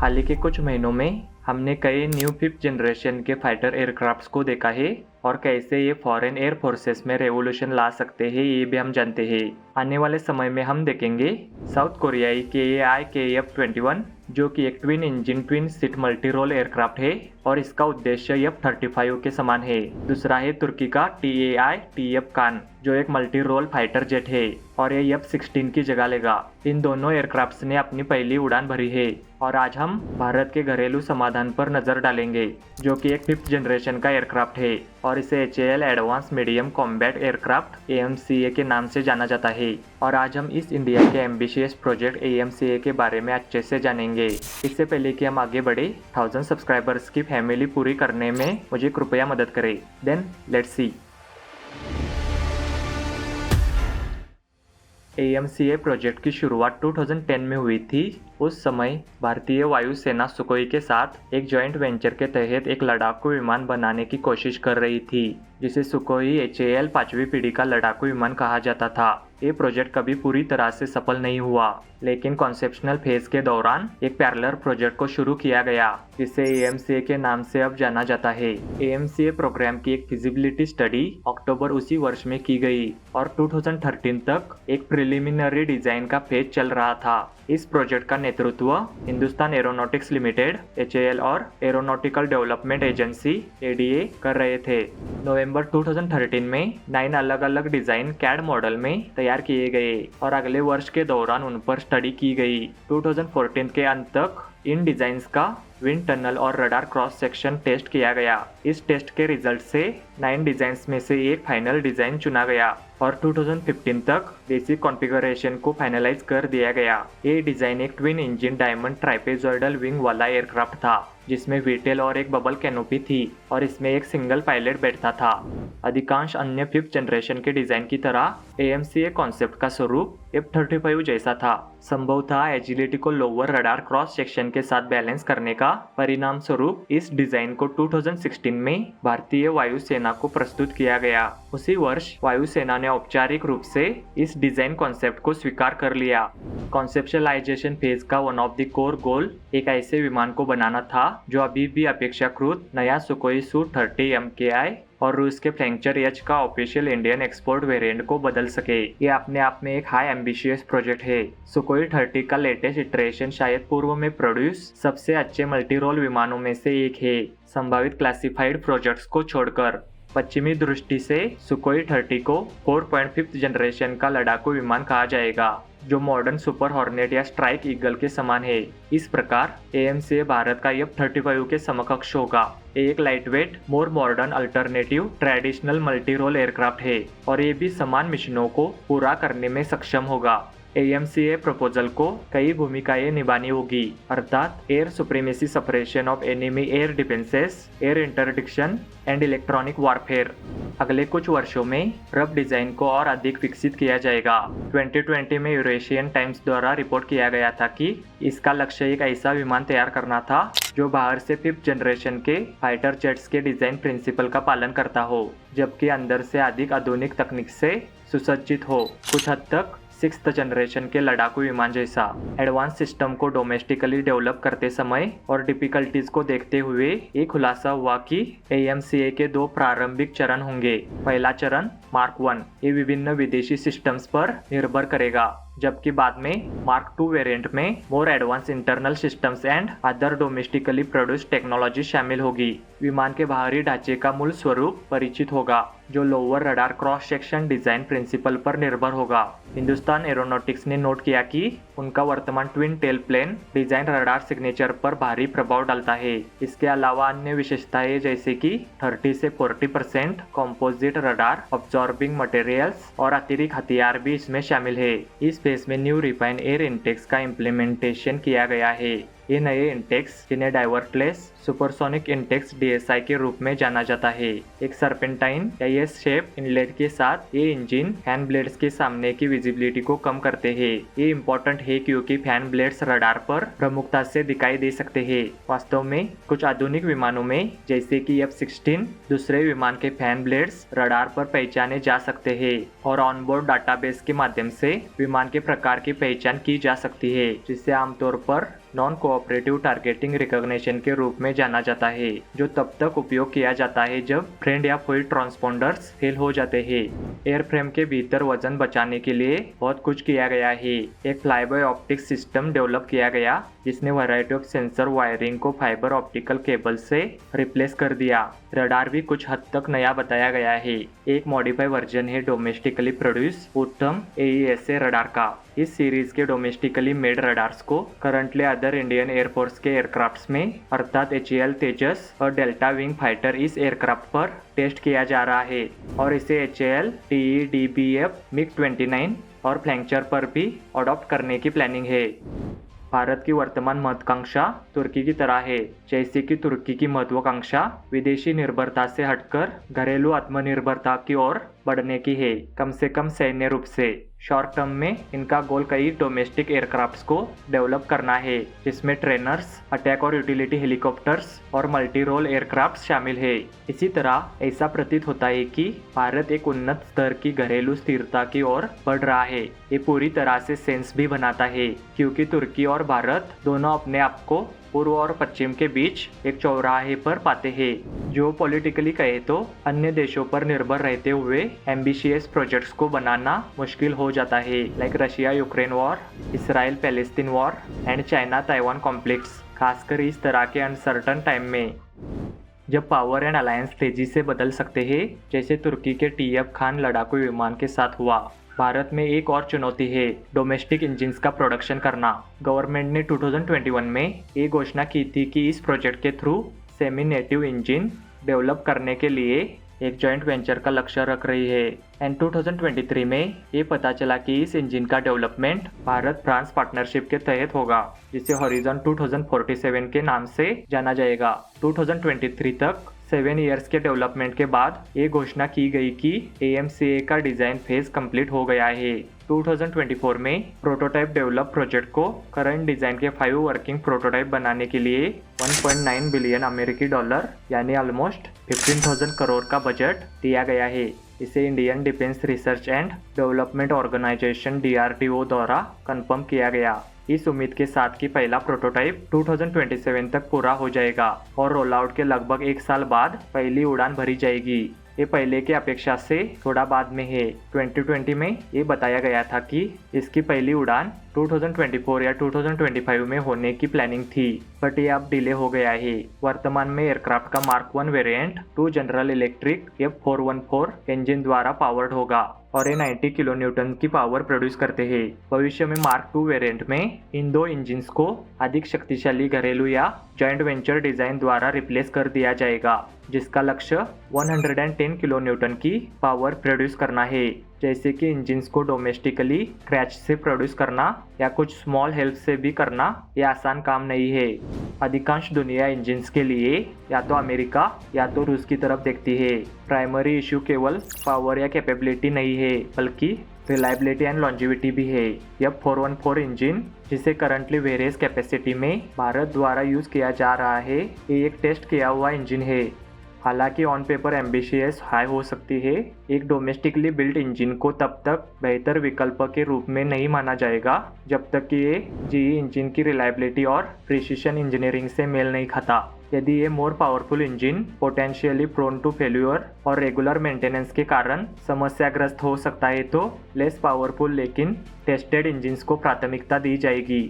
हाल ही के कुछ महीनों में हमने कई न्यू फिफ्थ जनरेशन के फाइटर एयरक्राफ्ट्स को देखा है और कैसे ये फॉरेन एयर फोर्सेस में रेवोल्यूशन ला सकते हैं ये भी हम जानते हैं। आने वाले समय में हम देखेंगे साउथ कोरियाई KA-IKF-21 जो कि एक twin engine twin seat multi role aircraft है और इसका उद्देश्य F-35 के समान है। दूसरा है तुर्की का TAI-TF कान जो एक मल्टी रोल फाइटर जेट है और ये F-16 की जगह लेगा। इन दोनों एयरक्राफ्ट्स ने अपनी पहली उड़ान भरी है और आज हम भारत के घरेलू समाधान पर नजर डालेंगे जो कि एक फिफ्थ जनरेशन का एयरक्राफ्ट है और इसे HAL advance medium combat aircraft AMCA के नाम से जाना जाता है। और आज हम इस इंडिया के एम्बिशियस प्रोजेक्ट AMCA के बारे में अच्छे से जानेंगे। इससे पहले कि हम आगे बढ़े 1000 सब्सक्राइबर्स की फैमिली पूरी करने में मुझे कृपया मदद करें। Then let's see. AMCA project की शुरुआत 2010 में हुई थी। उस समय भारतीय वायुसेना सुकोई के साथ एक जॉइंट वेंचर के तहत एक लड़ाकू विमान बनाने की कोशिश कर रही थी जिसे सुकोई HAL 5वीं पीढ़ी का लड़ाकू विमान कहा जाता था। ये प्रोजेक्ट कभी पूरी तरह से सफल नहीं हुआ, लेकिन कॉन्सेप्शनल फेज के दौरान एक पैरेलल प्रोजेक्ट को शुरू किया गया जिसे AMCA के नाम से अब जाना जाता है। AMCA प्रोग्राम की एक फिजिबिलिटी स्टडी अक्टूबर उसी वर्ष में की गई और 2013 तक एक प्रिलिमिनरी डिजाइन का फेज चल रहा था। इस प्रोजेक्ट का नेतृत्व हिंदुस्तान एरोनॉटिक्स लिमिटेड HAL और एरोनॉटिकल डेवलपमेंट एजेंसी ADA कर रहे थे। नवंबर 2013 में 9 अलग अलग डिजाइन CAD मॉडल में तैयार किए गए और अगले वर्ष के दौरान उन पर स्टडी की गई। 2014 के अंत तक इन डिजाइन्स का विंड टनल और रडार क्रॉस सेक्शन टेस्ट किया गया। इस टेस्ट के रिजल्ट से 9 डिजाइन्स में से एक फाइनल डिजाइन चुना गया और 2015 तक बेसिक कॉन्फ़िगरेशन को फाइनलाइज कर दिया गया। ये डिजाइन एक ट्विन इंजन डायमंड ट्राइपेजॉइडल विंग वाला एयरक्राफ्ट था जिसमें VTOL और एक बबल कैनोपी थी और इसमें एक सिंगल पायलट बैठता था। अधिकांश अन्य फिफ्थ जनरेशन के डिजाइन की तरह AMCA कॉन्सेप्ट का स्वरूप F-35 जैसा था। संभवतः एजिलिटी को लोअर रडार क्रॉस सेक्शन के साथ बैलेंस करने का परिणाम स्वरूप इस डिजाइन को 2016 में भारतीय वायुसेना को प्रस्तुत किया गया। उसी वर्ष वायुसेना ने औपचारिक रूप से इस डिजाइन कॉन्सेप्ट को स्वीकार कर लिया। कॉन्सेप्शुअलाइजेशन फेज का वन ऑफ द कोर गोल एक ऐसे विमान को बनाना था जो अभी भी अपेक्षाकृत नया सुकोई Su-30 MKI और रूस के फ्लैंचर एच का ऑफिशियल इंडियन एक्सपोर्ट वेरिएंट को बदल सके। ये अपने आप में एक हाई एम्बिशियस प्रोजेक्ट है। सुकोई 30 का लेटेस्ट इटरेशन शायद पूर्व में प्रोड्यूस सबसे अच्छे मल्टी रोल विमानों में से एक है, संभावित क्लासिफाइड प्रोजेक्ट्स को छोड़कर। पश्चिमी दृष्टि से सुकोई 30 को 4.5 जनरेशन का लड़ाकू विमान कहा जाएगा जो मॉडर्न सुपर हॉर्नेट या स्ट्राइक ईगल के समान है। इस प्रकार AMCA भारत का F-35 के समकक्ष होगा। एक lightweight more modern alternative traditional multi role aircraft है और ये भी समान मिशनों को पूरा करने में सक्षम होगा। AMCA प्रपोजल को कई भूमिकाएं निभानी होगी, अर्थात air supremacy, suppression of enemy air defences, air interdiction and electronic warfare. अगले कुछ वर्षों में रफ डिजाइन को और अधिक विकसित किया जाएगा। 2020 में यूरेशियन टाइम्स द्वारा रिपोर्ट किया गया था कि इसका लक्ष्य एक ऐसा विमान तैयार करना था जो बाहर से फिफ्थ जनरेशन के फाइटर जेट्स के डिजाइन प्रिंसिपल का पालन करता हो, जबकि अंदर से अधिक आधुनिक तकनीक से सुसज्जित हो, कुछ हद तक 6th जनरेशन के लड़ाकू विमान जैसा। एडवांस सिस्टम को डोमेस्टिकली डेवलप करते समय और डिफिकल्टीज को देखते हुए ये खुलासा हुआ कि AMCA के 2 प्रारंभिक चरण होंगे। पहला चरण मार्क 1 ये विभिन्न विदेशी सिस्टम्स पर निर्भर करेगा, जबकि बाद में मार्क 2 वेरिएंट में more advance internal systems and other domestically produced technology शामिल होगी। विमान के बाहरी ढांचे का मूल स्वरूप परिचित होगा जो lower radar cross section design principle पर निर्भर होगा। हिंदुस्तान एरोनॉटिक्स ने नोट किया कि उनका वर्तमान twin tail plane design radar signature पर भारी प्रभाव डालता है। इसके अलावा अन्य विशेषताएं जैसे कि 30 से 40% कॉम्पोजिट रडार ऑब्जॉर्बिंग मटेरियल्स और अतिरिक्त हथियार भी इसमें शामिल है। इस फेज में न्यू रिफाइन एयर इंटेक्स का इम्प्लीमेंटेशन किया गया है। ये नए इंटेक्स जिन्हें डाइवर्टलेस सुपरसोनिक इंटेक्स DSI के रूप में जाना जाता है, एक सर्पेंटाइन या एस शेप इनलेट के साथ ये इंजन फैन ब्लेड्स के सामने की विजिबिलिटी को कम करते हैं। ये इम्पोर्टेंट है क्योंकि फैन ब्लेड्स रडार पर प्रमुखता से दिखाई दे सकते हैं। वास्तव में कुछ आधुनिक विमानों में जैसे कि F-16 दूसरे विमान के फैन ब्लेड्स रडार पर पहचाने जा सकते हैं और ऑनबोर्ड डाटाबेस के माध्यम से विमान के प्रकार की पहचान की जा सकती है, जिससे आमतौर पर नॉन कोऑपरेटिव टारगेटिंग रिकॉग्निशन के रूप में जाना जाता है, जो तब तक उपयोग किया जाता है जब फ्रेंड या फुल ट्रांसपोंडर्स फेल हो जाते हैं। एयरफ्रेम के भीतर वजन बचाने के लिए बहुत कुछ किया गया है। एक fly bye optic system develop किया गया जिसने वैरायटी ऑफ सेंसर वायरिंग को फाइबर ऑप्टिकल केबल से रिप्लेस कर दिया। रडार भी कुछ हद तक नया बताया गया है। एक मॉडिफाई वर्जन है डोमेस्टिकली प्रोड्यूस उत्तम AESA रडार का। इस सीरीज के डोमेस्टिकली मेड रडार्स को करंटली अदर इंडियन एयरफोर्स के एयरक्राफ्ट्स में अर्थात HAL तेजस और डेल्टा विंग फाइटर इस एयरक्राफ्ट पर टेस्ट किया जा रहा है और इसे HAL TEDBF MiG-29 और फ्लैंचर पर भी अडॉप्ट करने की प्लानिंग है। भारत की वर्तमान महत्वाकांक्षा तुर्की की तरह है, जैसे कि तुर्की की महत्वाकांक्षा विदेशी निर्भरता से हटकर घरेलू आत्मनिर्भरता की ओर बढ़ने की है, कम से कम सैन्य रूप से। शॉर्ट टर्म में इनका गोल कई डोमेस्टिक एयरक्राफ्ट्स को डेवलप करना है, जिसमें ट्रेनर्स, अटैक और यूटिलिटी हेलीकॉप्टर्स और मल्टी रोल एयरक्राफ्ट शामिल है। इसी तरह ऐसा प्रतीत होता है कि भारत एक उन्नत स्तर की घरेलू स्थिरता की ओर बढ़ रहा है। ये पूरी तरह से सेंस भी बनाता है, क्योंकि तुर्की और भारत दोनों अपने आप को पूर्व और पश्चिम के बीच एक चौराहे पर पाते हैं। जो पॉलिटिकली कहे तो अन्य देशों पर निर्भर रहते हुए एम्बिशियस प्रोजेक्ट्स को बनाना मुश्किल हो जाता है, like Russia Ukraine war, Israel Palestine war and China Taiwan conflicts, खासकर इस तरह के अनसर्टन टाइम में जब पावर एंड अलायंस तेजी से बदल सकते हैं, जैसे तुर्की के TF खान लड़ाकू विमान के साथ हुआ। भारत में एक और चुनौती है डोमेस्टिक इंजिन्स का प्रोडक्शन करना। गवर्नमेंट ने 2021 में ये घोषणा की थी कि इस प्रोजेक्ट के through semi native engine develop करने के लिए एक जॉइंट वेंचर का लक्ष्य रख रही है। एंड 2023 में ये पता चला कि इस इंजन का डेवलपमेंट भारत फ्रांस पार्टनरशिप के तहत होगा, जिसे हॉरिजॉन 2047 के नाम से जाना जाएगा। 2023 तक 7 इयर्स के डेवलपमेंट के बाद ये घोषणा की गई कि AMCA का डिजाइन फेज कंप्लीट हो गया है। 2024 में प्रोटोटाइप डेवलप प्रोजेक्ट को करंट डिजाइन के 5 वर्किंग प्रोटोटाइप बनाने के लिए 1.9 बिलियन अमेरिकी डॉलर यानी ऑलमोस्ट 15,000 करोड़ का बजट दिया गया है। इसे Indian defence research and development organisation DRDO द्वारा कंफर्म किया गया। इस उम्मीद के साथ कि पहला प्रोटोटाइप 2027 तक पूरा हो जाएगा और रोल आउट के लगभग 1 साल बाद पहली उड़ान भरी जाएगी। ये पहले की अपेक्षा से थोड़ा बाद में है। 2020 में ये बताया गया था कि इसकी पहली उड़ान 2024 या 2025 में होने की प्लानिंग थी, बट ये अब डिले हो गया है। वर्तमान में एयरक्राफ्ट का mark 1 variant 2 general electric F414 engine द्वारा पावर्ड होगा और ये 90 किलो न्यूटन की पावर प्रोड्यूस करते हैं। भविष्य में मार्क 2 वेरिएंट में इन 2 इंजिन्स को अधिक शक्तिशाली घरेलू या जॉइंट वेंचर डिजाइन द्वारा रिप्लेस कर दिया जाएगा, जिसका लक्ष्य 110 किलो न्यूटन की पावर प्रोड्यूस करना है। जैसे कि इंजिन्स को डोमेस्टिकली क्रैच से प्रोड्यूस करना या कुछ स्मॉल हेल्प से भी करना ये आसान काम नहीं है। अधिकांश दुनिया इंजिन्स के लिए या तो अमेरिका या तो रूस की तरफ देखती है। प्राइमरी इशू केवल पावर या कैपेबिलिटी नहीं है, बल्कि रिलायबिलिटी एंड लॉन्जिविटी भी है। F414 इंजन, जिसे करंटली वेरियस कैपेसिटी में भारत द्वारा यूज किया जा रहा है, ये एक टेस्ट किया हुआ इंजन है। हालांकि ऑन पेपर एम्बिशियस हाई हो सकती है, एक डोमेस्टिकली बिल्ट इंजन को तब तक बेहतर विकल्प के रूप में नहीं माना जाएगा जब तक कि ये GE इंजन की रिलायबिलिटी और प्रिसिशन इंजीनियरिंग से मेल नहीं खाता। यदि ये more powerful engine potentially prone to failure और रेगुलर मेंटेनेंस के कारण समस्याग्रस्त हो सकता है, तो लेस पावरफुल लेकिन टेस्टेड इंजिन्स को प्राथमिकता दी जाएगी।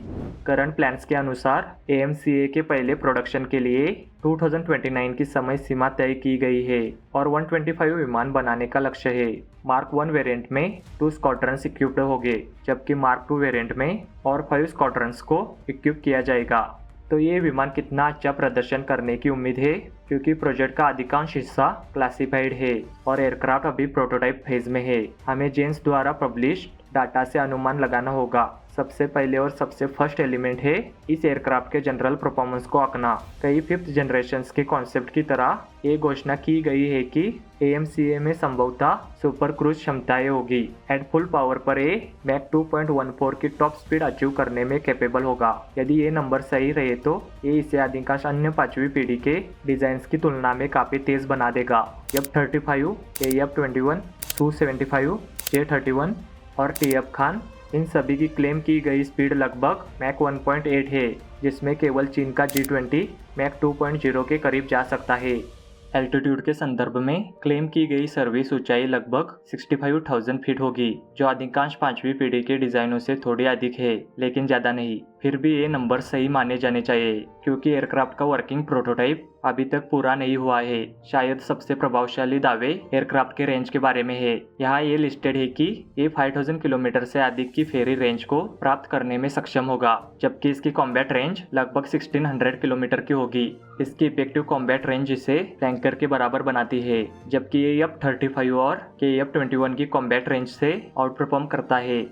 करंट प्लान्स के अनुसार AMCA के पहले प्रोडक्शन के लिए 2029 की समय सीमा तय की गई है और 125 विमान बनाने का लक्ष्य है। मार्क 1 वेरिएंट में 2 स्क्वाड्रन्स इक्विप्ड होंगे, जबकि मार्क 2 वेरिएंट में और 5 स्क्वाड्रन्स को इक्विप किया जाएगा। तो ये विमान कितना अच्छा प्रदर्शन करने की उम्मीद है, क्योंकि प्रोजेक्ट का अधिकांश हिस्सा क्लासिफाइड है और एयरक्राफ्ट अभी प्रोटोटाइप फेज में है। हमें जेन्स द्वारा पब्लिश्ड डाटा से अनुमान लगाना होगा। सबसे पहले और सबसे फर्स्ट एलिमेंट है इस एयरक्राफ्ट के जनरल परफॉर्मेंस को आंकना। कई 5th जनरेशन के कॉन्सेप्ट की तरह ये घोषणा की गई है कि AMCA में संभवतः सुपर क्रूज क्षमताएं होगी। एट फुल पावर पर ये मैक 2.14 की टॉप स्पीड अचीव करने में कैपेबल होगा। यदि ये नंबर सही रहे तो ये इसे अधिकांश अन्य 5वीं पीढ़ी के डिजाइन्स की तुलना में काफी तेज बना देगा। F-35, AF-21, Su-75, J-31 और TF खान इन सभी की क्लेम की गई स्पीड लगभग मैक 1.8 है, जिसमें केवल चीन का G20 मैक 2.0 के करीब जा सकता है। एल्टीट्यूड के संदर्भ में क्लेम की गई सर्विस ऊंचाई लगभग 65,000 फीट होगी, जो अधिकांश 5वीं पीढ़ी के डिजाइनों से थोड़ी अधिक है, लेकिन ज़्यादा नहीं। फिर भी ये नंबर सही माने जाने चाहिए, क्योंकि एयरक्राफ्ट का वर्किंग प्रोटोटाइप अभी तक पूरा नहीं हुआ है। शायद सबसे प्रभावशाली दावे एयरक्राफ्ट के रेंज के बारे में है। यहाँ ये लिस्टेड है कि ये 5000 किलोमीटर से अधिक की फेरी रेंज को प्राप्त करने में सक्षम होगा, जबकि इसकी कॉम्बैट रेंज लगभग 1600 किलोमीटर की होगी। इसकी इफेक्टिव कॉम्बैट रेंज इसे टैंकर के बराबर बनाती है, जबकि ये F-35 और KF-21 की कॉम्बैट रेंज से आउट परफॉर्म करता है।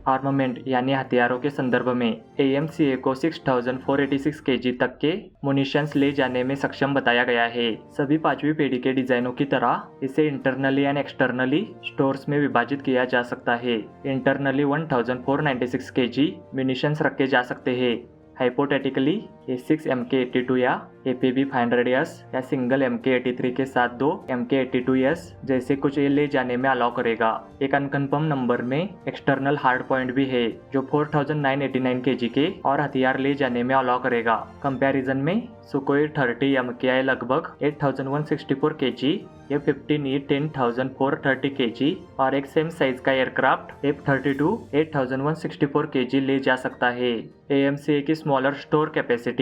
आर्मामेंट यानी हथियारों के संदर्भ में AMCA को 6486 kg तक के मुनिशंस ले जाने में सक्षम बताया गया है। सभी 5वीं पीढ़ी के डिजाइनों की तरह इसे इंटरनली एंड एक्सटर्नली स्टोर्स में विभाजित किया जा सकता है। इंटरनली 1496 kg मुनिशंस रखे जा सकते हैं। हाइपोथेटिकली A6 MK82 या APB 500S या सिंगल MK83 के साथ दो MK82S जैसे कुछ ये ले जाने में अलाउ करेगा। एक अनकन्फर्म नंबर में एक्सटर्नल हार्ड पॉइंट भी है, जो 4989 kg के और हथियार ले जाने में अलाउ करेगा। कंपैरिजन में सुकोई 30 MKI लगभग 8164 kg, F-15E 10430 kg और एक सेम साइज का एयरक्राफ्ट F-32 8164 kg ले जा सकता है। AMCA की स्मॉलर स्टोर कैपेसिटी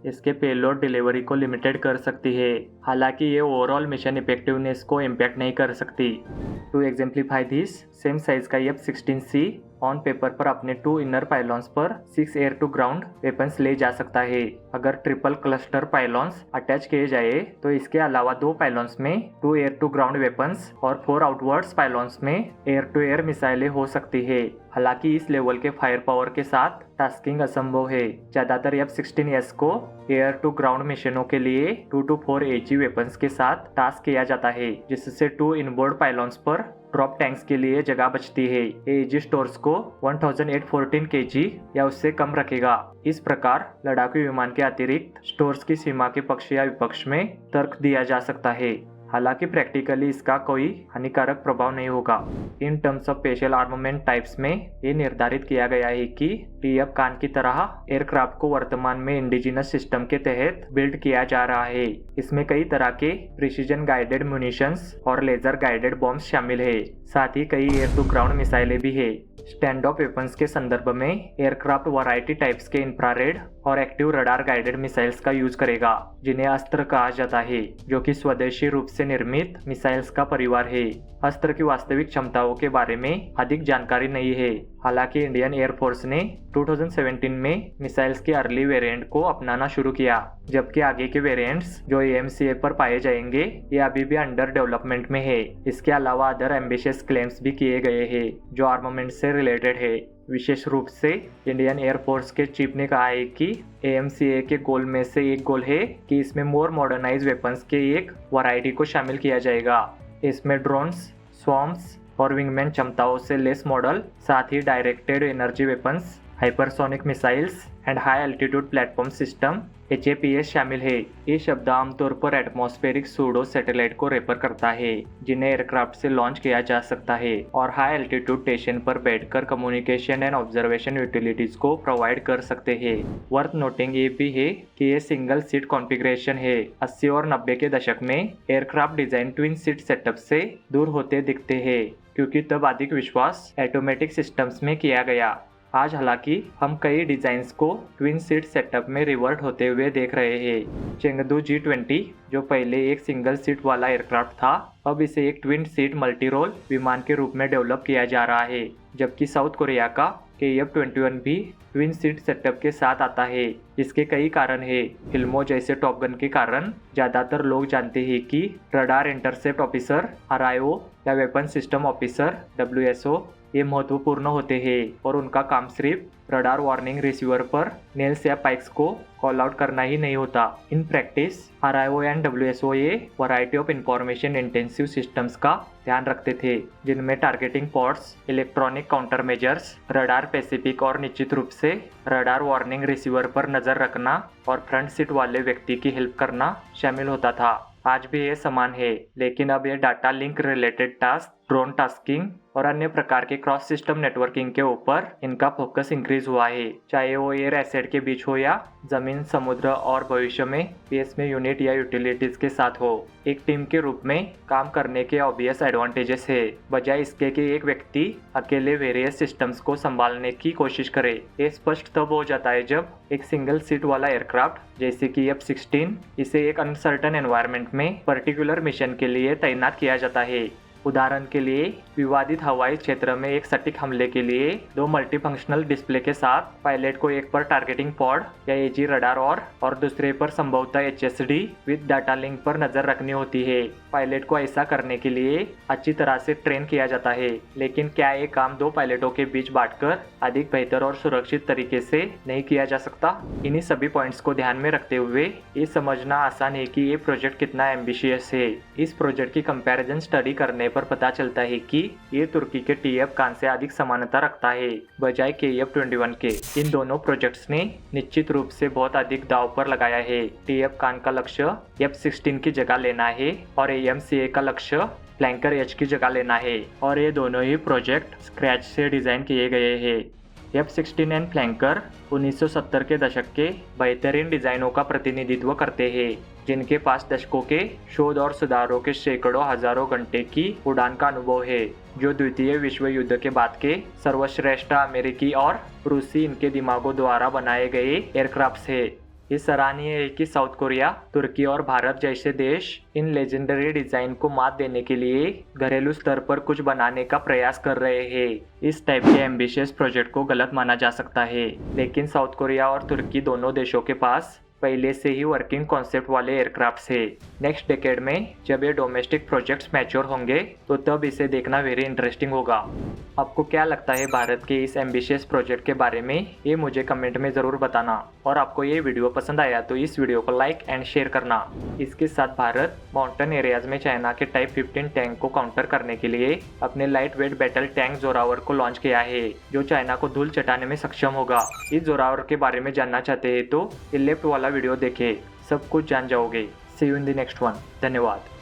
इसके पेलोड डिलीवरी को लिमिटेड कर सकती है, हालांकि ये ओवरऑल मिशन इफेक्टिवनेस को इम्पैक्ट नहीं कर सकती। To exemplify this, same size का F-16C ऑन पेपर पर अपने 2 इनर पाइलॉन्स पर 6 एयर टू ग्राउंड वेपन्स ले जा सकता है। अगर ट्रिपल क्लस्टर पाइलॉन्स अटैच किए जाए तो इसके अलावा 2 पाइलॉन्स में 2 एयर टू ग्राउंड वेपन्स और 4 आउटवर्ड्स पाइलॉन्स में एयर टू एयर मिसाइलें हो सकती है। हालांकि इस लेवल के फायर पावर के साथ टास्किंग असंभव है। ज्यादातर F-16S को एयर टू ग्राउंड मिशनों के लिए 2 to 4 AG वेपन्स के साथ टास्क किया जाता है, जिससे 2 इनबोर्ड पाइलॉन्स पर ड्रॉप टैंक्स के लिए जगह बचती है। AG स्टोर्स को 1814 kg या उससे कम रखेगा। इस प्रकार लड़ाकू विमान के अतिरिक्त स्टोर्स की सीमा के पक्ष या विपक्ष में तर्क दिया जा सकता है, हालांकि प्रैक्टिकली इसका कोई हानिकारक प्रभाव नहीं होगा। In terms of special armament types में ये निर्धारित किया गया है कि TF कान की तरह एयरक्राफ्ट को वर्तमान में इंडिजिनस सिस्टम के तहत बिल्ड किया जा रहा है। इसमें कई तरह के प्रिसीजन गाइडेड म्यूनिशंस और लेजर गाइडेड बॉम्ब्स शामिल है, साथ ही कई एयर टू ग्राउंड मिसाइलें भी है। स्टैंड ऑफ वेपन्स के संदर्भ में एयरक्राफ्ट वैरायटी टाइप्स के इंफ्रारेड और एक्टिव रडार गाइडेड मिसाइल्स का यूज करेगा, जिन्हें अस्त्र कहा जाता है, जो कि स्वदेशी रूप से निर्मित मिसाइल्स का परिवार है। अस्त्र की वास्तविक क्षमताओं के बारे में अधिक जानकारी नहीं है। हालांकि इंडियन एयरफोर्स ने 2017 में मिसाइल्स के अर्ली वेरिएंट को अपनाना शुरू किया, जबकि आगे के वेरिएंट्स जो AMCA पर पाए जाएंगे ये अभी भी अंडर डेवलपमेंट में है। इसके अलावा अदर एम्बिशियस क्लेम्स भी किए गए हैं जो आर्मामेंट से रिलेटेड है। विशेष रूप से इंडियन एयरफोर्स के चीफ ने कहा है कि AMCA के गोल में से एक गोल है कि इसमें मोर मॉडर्नाइज वेपन्स के एक वैरायटी को शामिल किया जाएगा। इसमें ड्रोन्स, स्वॉर्म्स और विंगमैन क्षमताओं से लेस मॉडल, साथ ही directed energy weapons, hypersonic missiles and high altitude platform system HAPS शामिल है। ये शब्द आमतौर पर एटमॉस्फेरिक सूडो सैटेलाइट को रेफर करता है, जिन्हें एयरक्राफ्ट से लॉन्च किया जा सकता है और हाई एल्टीट्यूड स्टेशन पर बैठकर कम्युनिकेशन एंड ऑब्जर्वेशन यूटिलिटीज को प्रोवाइड कर सकते हैं। वर्थ नोटिंग ये भी है कि ये सिंगल सीट कॉन्फ़िगरेशन है। 80 और 90 के दशक में aircraft design twin seat setup से दूर होते दिखते हैं, क्योंकि तब अधिक विश्वास ऑटोमेटिक सिस्टम्स में किया गया। आज हालांकि हम कई डिजाइन्स को ट्विन सीट सेटअप में रिवर्ट होते हुए देख रहे हैं। चेंगदू G20 जो पहले एक सिंगल सीट वाला एयरक्राफ्ट था, अब इसे एक ट्विन सीट मल्टी रोल विमान के रूप में डेवलप किया जा रहा है, जबकि साउथ कोरिया का KF-21 भी ट्विन सीट सेटअप के साथ आता है। इसके कई कारण है। फिल्मों जैसे टॉप गन के कारण ज्यादातर लोग जानते हैं कि रडार इंटरसेप्ट ऑफिसर RIO या वेपन सिस्टम ऑफिसर WSO ये महत्वपूर्ण होते हैं और उनका काम सिर्फ रडार वार्निंग रिसीवर पर नेल्स या पाइक्स को कॉल आउट करना ही नहीं होता। In practice RIO and WSO ये variety of information intensive systems का ध्यान रखते थे, जिनमें targeting pods, electronic counter measures, radar Pacific और निश्चित रूप से रडार वार्निंग रिसीवर पर नजर रखना और फ्रंट सीट वाले व्यक्ति की हेल्प करना शामिल होता था। आज भी ये समान है, लेकिन अब ये data link related task, drone tasking और अन्य प्रकार के क्रॉस सिस्टम नेटवर्किंग के ऊपर इनका फोकस इंक्रीज हुआ है, चाहे वो एयर एसेट के बीच हो या जमीन, समुद्र और भविष्य में स्पेस में यूनिट या यूटिलिटीज के साथ हो। एक टीम के रूप में काम करने के ऑब्वियस एडवांटेजेस है, बजाय इसके कि एक व्यक्ति अकेले वेरियस सिस्टम्स को संभालने की कोशिश करे। ये स्पष्ट तब हो जाता है जब एक सिंगल सीट वाला एयरक्राफ्ट जैसे कि F-16 इसे एक अनसर्टन एनवायरनमेंट में पर्टिकुलर मिशन के लिए तैनात किया जाता है। उदाहरण के लिए विवादित हवाई क्षेत्र में एक सटीक हमले के लिए 2 मल्टीफंक्शनल डिस्प्ले के साथ पायलट को एक पर टारगेटिंग पॉड या एजी रडार और दूसरे पर संभवतः HSD विद डाटा लिंक पर नजर रखनी होती है। पायलट को ऐसा करने के लिए अच्छी तरह से ट्रेन किया जाता है, लेकिन क्या ये काम 2 पायलटों के बीच बांटकर अधिक बेहतर और सुरक्षित तरीके से नहीं किया जा सकता? इन्हीं सभी पॉइंट्स को ध्यान में रखते हुए ये समझना आसान है कि ये प्रोजेक्ट कितना एम्बिशियस है। इस प्रोजेक्ट की कंपैरिजन स्टडी करने पर पता चलता है कि ये तुर्की के TF कान से अधिक समानता रखता है बजाय KF-21 के। इन दोनों प्रोजेक्ट्स ने निश्चित रूप से बहुत अधिक दाव पर लगाया है। TF कान का लक्ष्य F-16 की जगह लेना है और AMCA का लक्ष्य फ्लैंकर H की जगह लेना है, और ये दोनों ही प्रोजेक्ट स्क्रैच से डिजाइन किए गए हैं। F-16 एंड फ्लैंकर 1970 के दशक के बेहतरीन डिजाइनों का प्रतिनिधित्व करते हैं, जिनके पास दशकों के शोध और सुधारों के सैकड़ों हजारों घंटे की उड़ान का अनुभव है, जो द्वितीय विश्व युद्ध के बाद के सर्वश्रेष्ठ अमेरिकी और रूसी इनके दिमागों द्वारा बनाए गए एयरक्राफ्ट्स है। ये सराहनीय है कि साउथ कोरिया, तुर्की और भारत जैसे देश इन लेजेंडरी डिजाइन को मात देने के लिए घरेलू स्तर पर कुछ बनाने का प्रयास कर रहे हैं। इस टाइप के एम्बिशियस प्रोजेक्ट को गलत माना जा सकता है, लेकिन साउथ कोरिया और तुर्की दोनों देशों के पास पहले से ही वर्किंग कॉन्सेप्ट वाले एयरक्राफ्ट्स है। नेक्स्ट डेकेड में जब ये डोमेस्टिक प्रोजेक्ट्स मैच्योर होंगे तो तब इसे देखना वेरी इंटरेस्टिंग होगा। आपको क्या लगता है भारत के इस एम्बिशियस प्रोजेक्ट के बारे में, ये मुझे कमेंट में ज़रूर बताना। और आपको ये वीडियो पसंद आया तो इस वीडियो को लाइक एंड शेयर करना। इसके साथ भारत माउंटेन एरियाज में चाइना के टाइप 15 टैंक को काउंटर करने के लिए अपने light weight battle tank Zorawar को लॉन्च किया है, जो चाइना को धूल चटाने में सक्षम होगा। इस जोरावर के बारे में जानना चाहते हैं तो ये लेफ्ट वाला वीडियो देखें, सब कुछ जान जाओगे। See you in the next one. धन्यवाद।